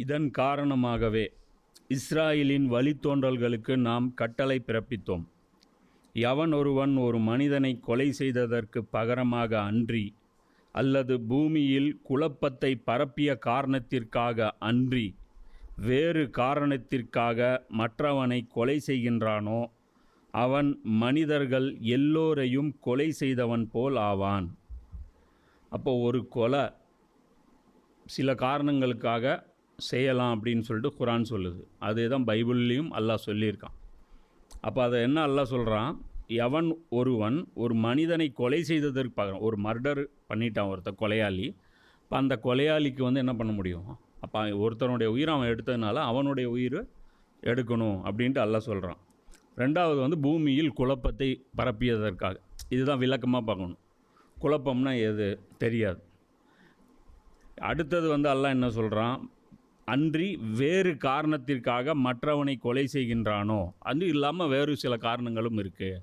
இதன் காரணமாகவே இஸ்ராயேலின் வழித்தோன்றல்களுக்கு நாம் கட்டளை பிறப்பித்தோம். எவன் ஒருவன் ஒரு மனிதனை கொலை செய்ததற்கு பகரமாக அன்றி, அல்லது பூமியில் குழப்பத்தை பரப்பிய காரணத்திற்காக அன்றி, வேறு காரணத்திற்காக மற்றவனை கொலை செய்கின்றானோ, அவன் மனிதர்கள் எல்லோரையும் கொலை செய்தவன் போல் ஆவான். அப்போ ஒரு கொலை சில காரணங்களுக்காக செய்யலாம் அப்படின்னு சொல்லிட்டு குரான் சொல்லுது. அதே தான் பைபிள்லேயும் அல்லாஹ் சொல்லியிருக்கான். அப்போ அதை என்ன அல்லாஹ் சொல்கிறான், எவன் ஒருவன் ஒரு மனிதனை கொலை செய்ததற்கு பகரம், ஒரு மர்டர் பண்ணிட்டான் ஒருத்தர் கொலையாளி. இப்போ அந்த கொலையாளிக்கு என்ன பண்ண முடியும்? அப்போ ஒருத்தனுடைய உயிரை அவன் எடுத்ததுனால அவனுடைய உயிர் எடுக்கணும் அப்படின்ட்டு அல்லாஹ் சொல்கிறான். ரெண்டாவது பூமியில் குழப்பத்தை பரப்பியதற்காக. இதுதான் விளக்கமாக பார்க்கணும். குழப்பம்னா எது தெரியாது. அடுத்தது அல்லாஹ் என்ன சொல்கிறான், அன்றி வேறு காரணத்திற்காக மற்றவனை கொலை செய்கின்றானோ, அது இல்லாமல் வேறு சில காரணங்களும் இருக்குது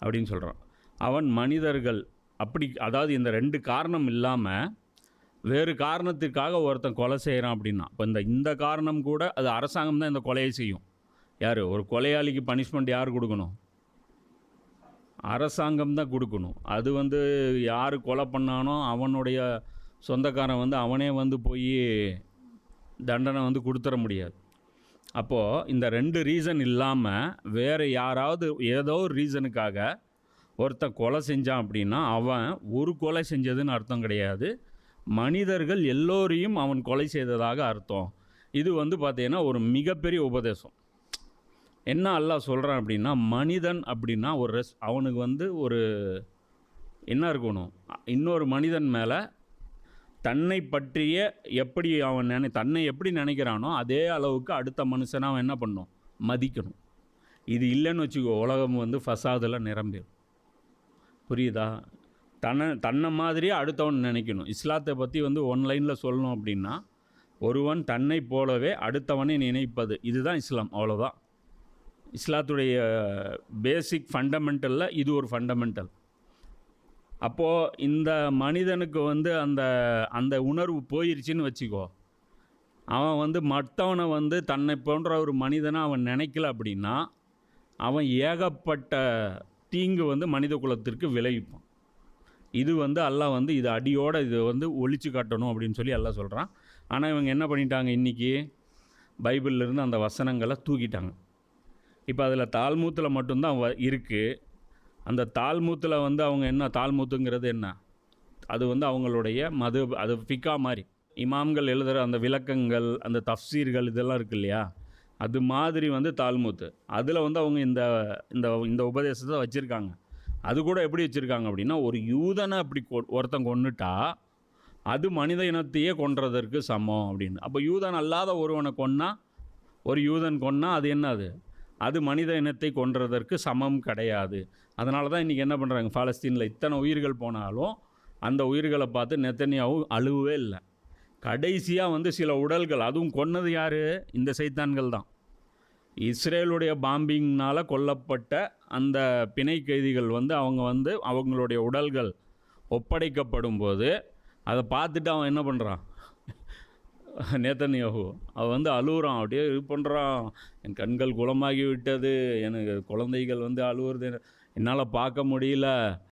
அப்படின்னு சொல்கிறான். அவன் மனிதர்கள் அப்படி, அதாவது இந்த ரெண்டு காரணம் இல்லாமல் வேறு காரணத்திற்காக ஒருத்தன் கொலை செய்கிறான் அப்படின்னா, இப்போ இந்த காரணம் கூட அது அரசாங்கம் தான் இந்த கொலையை செய்யும். யார்? ஒரு கொலையாளிக்கு பனிஷ்மெண்ட் யார் கொடுக்கணும்? அரசாங்கம் தான் கொடுக்கணும். அது யார் கொலை பண்ணானோ அவனுடைய சொந்தக்காரன் அவனே போய் தண்டனை கொடுத்துட முடியாது. அப்போது இந்த ரெண்டு ரீசன் இல்லாமல் வேறு யாராவது ஏதோ ஒரு ரீசனுக்காக ஒருத்தன் கொலை செஞ்சான் அப்படின்னா அவன் ஒரு கொலை செஞ்சதுன்னு அர்த்தம் கிடையாது. மனிதர்கள் எல்லோரையும் அவன் கொலை செய்ததாக அர்த்தம். இது பார்த்தீங்கன்னா ஒரு மிகப்பெரிய உபதேசம். என்ன அல்லாஹ் சொல்கிறான் அப்படின்னா, மனிதன் அப்படின்னா அவனுக்கு ஒரு என்ன இருக்கணும், இன்னொரு மனிதன் மேலே தன்னை பற்றிய எப்படி அவன் தன்னை எப்படி நினைக்கிறானோ அதே அளவுக்கு அடுத்த மனுஷனை அவன் என்ன பண்ணணும், மதிக்கணும். இது இல்லைன்னு வச்சுக்கோ, உலகம் ஃபசாதில் நிரம்பிடும். புரியுதா? தன்னை மாதிரியே அடுத்தவன் நினைக்கணும். இஸ்லாத்தை பற்றி ஒன்லைனில் சொல்லணும் அப்படின்னா, ஒருவன் தன்னை போலவே அடுத்தவனை நினைப்பது, இதுதான் இஸ்லாம். அவ்வளோதான் இஸ்லாத்துடைய பேசிக் ஃபண்டமெண்டலில் இது ஒரு ஃபண்டமெண்டல். அப்போது இந்த மனிதனுக்கு அந்த அந்த உணர்வு போயிடுச்சின்னு வச்சுக்கோ, அவன் மற்றவனை தன்னை போன்ற ஒரு மனிதனை அவன் நினைக்கல அப்படின்னா அவன் ஏகப்பட்ட தீங்கு மனித குலத்திற்கு விளைவிப்பான். இது அல்லாஹ் இது அடியோடு இது ஒழிச்சு காட்டணும் அப்படின்னு சொல்லி அல்லாஹ் சொல்கிறான். ஆனால் இவங்க என்ன பண்ணிட்டாங்க, இன்றைக்கி பைபிள்லேருந்து அந்த வசனங்களை தூக்கிட்டாங்க. இப்போ அதில் தால்மூத்தில் மட்டும்தான் இருக்குது. அந்த தால்மூத்தில் அவங்க என்ன, தால்மூத்துங்கிறது என்ன, அது அவங்களுடைய அது ஃபிகா மாதிரி இமாம்கள் எழுதுகிற அந்த விளக்கங்கள், அந்த தஃப்சீர்கள் இதெல்லாம் இருக்குது இல்லையா, அது மாதிரி தால்மூத்து. அதில் அவங்க இந்த இந்த உபதேசத்தை வச்சுருக்காங்க. அது கூட எப்படி வச்சுருக்காங்க அப்படின்னா, ஒரு யூதனை அப்படி ஒருத்தன் கொன்னுட்டா அது மனித இனத்தையே கொன்றதற்கு சமம் அப்படின்னு. அப்போ யூதன் அல்லாத ஒருவனை ஒரு யூதன் கொன்னா அது என்ன, அது மனித இனத்தை கொன்றதற்கு சமம் கிடையாது. அதனால தான் இன்றைக்கி என்ன பண்ணுறாங்க, பாலஸ்தீனில் இத்தனை உயிர்கள் போனாலும் அந்த உயிர்களை பார்த்து நெத்தன்யாஹூ அழுவவே இல்லை. கடைசியாக சில உடல்கள், அதுவும் கொன்னது யார், இந்த சைத்தான்கள் தான். இஸ்ரேலுடைய பாம்பிங்னால் கொல்லப்பட்ட அந்த பிணை கைதிகள் அவங்க அவங்களுடைய உடல்கள் ஒப்படைக்கப்படும் போது அதை பார்த்துட்டு அவன் என்ன பண்ணுறான், நேத்தன்யாஹூ அவன் அழுகுறான், அப்படியே இது பண்ணுறான். என் கண்கள் குளமாகி விட்டது, எனக்கு குழந்தைகள் அழுவுறது என்னால் பார்க்க முடியல.